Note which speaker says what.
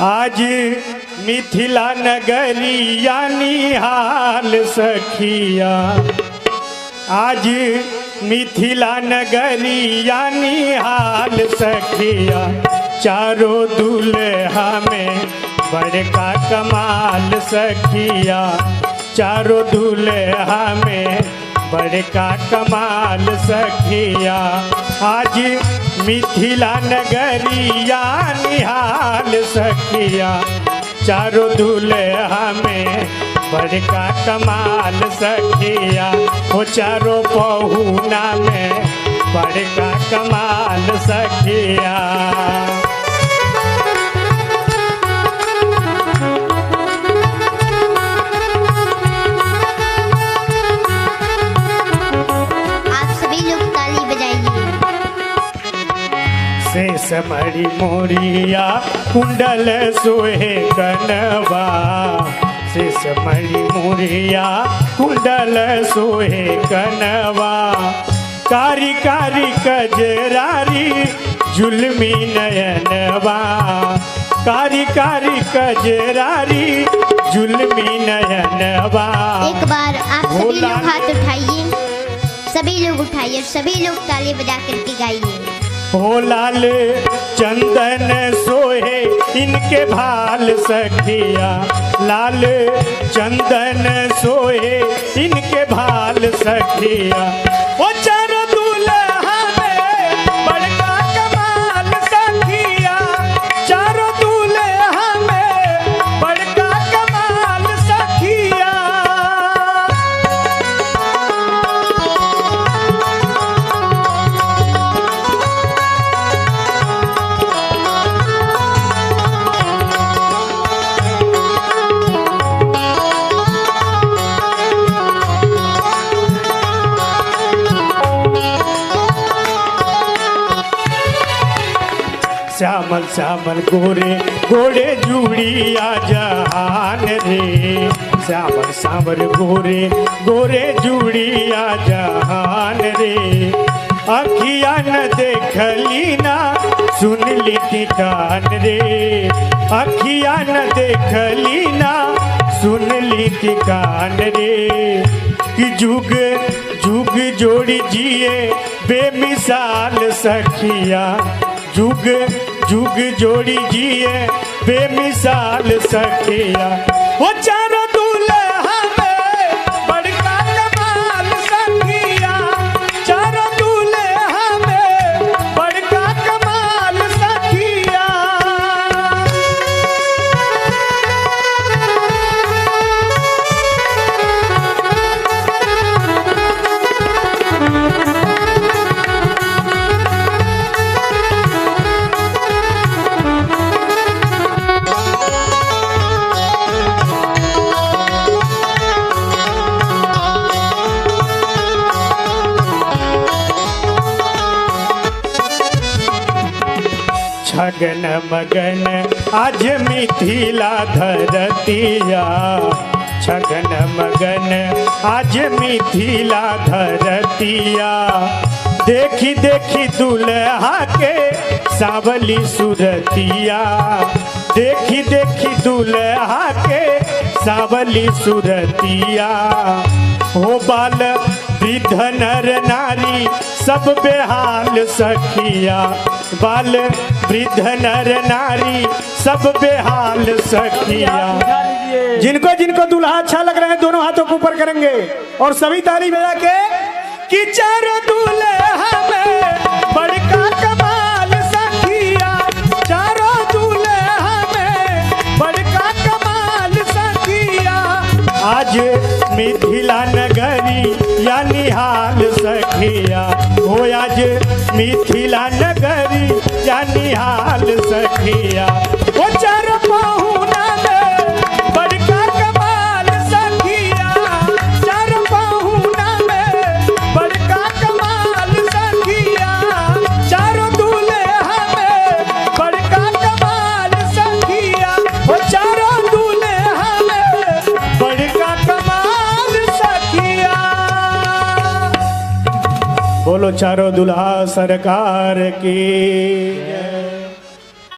Speaker 1: आज मिथिला नगरिया निहाल सखिया, आज मिथिला नगरिया निहाल सखिया, चारों दूल्हा में बड़का कमाल सखिया, चारों दूल्हा में बड़का कमाल सखिया। आज मिथिला नगरिया निहाल सखिया, चारों दूल्हा में बड़का कमाल सखिया, वो चारों पहुना में बड़का कमाल सखिया। शेष मणि मोरिया कुंडल सोहे कनवा, शेष मणि मोरिया कुंडल सोहे कनवा, कारी कारी कजरारी जुल्मी नयनवा, कारी कारी कजरारी जुल्मी नयनवा।
Speaker 2: एक बार आप सभी लोग हाथ उठाइए, सभी लोग उठाइए, सभी लोग ताली बजा करके गाइए।
Speaker 1: हो लाल चंदन सोहे इनके भाल सखिया, लाल चंदन सोहे इनके भाल सखिया, वो चारों दूल्हा में बड़का कमाल सखिया, चारों दूल्हा में बड़का कमाल सखिया। श्यामल श्यामल गोरे गोरे जुड़िया जहान रे, श्यामल श्यामल गोरे गोरे जुड़िया जहान रे, अखिया न देखली ना सुन ली कान रे, अखिया न देखली ना सुन ली कान रे, कि जुग जुग जोड़ी जिए बेमिसाल सखिया, जुग जुग जोड़ी जिए बेमिसाल सखिया, वो चारों दूल्हा में बड़का कमाल सखिया, चारों दूल्हा में बड़का कमाल सखिया। छगन मगन आज मिथिला धरतिया, छगन मगन आज मिथिला धरतिया, देखी देखी दुल्हा के सावली सुरतिया, देखी देखी दुल्हा के सावली सुरतिया, हो बाल वृद्ध नर नारी सब बेहाल सखिया, बाल वृद्ध नर नारी सब बेहाल सखिया। जिनको जिनको दूल्हा अच्छा लग रहा है दोनों हाथों को ऊपर करेंगे और सभी ताली बजा के, कि चारों दूल्हा में बड़का कमाल सखिया, चारों दूल्हा में बड़का कमाल सखिया। आज मिथिला नगरी या निहाल सखिया, हो आज मिथिला नगरी या निहाल सखिया, वो चारों पहुना में बड़का कमाल सखिया, चारों पहुना में बड़का कमाल सखिया, चारों दूल्हा में बड़का कमाल सखिया, वो चारों दूल्हा में बड़का कमाल सखिया। बोलो चारों दुल्हा सरकार की।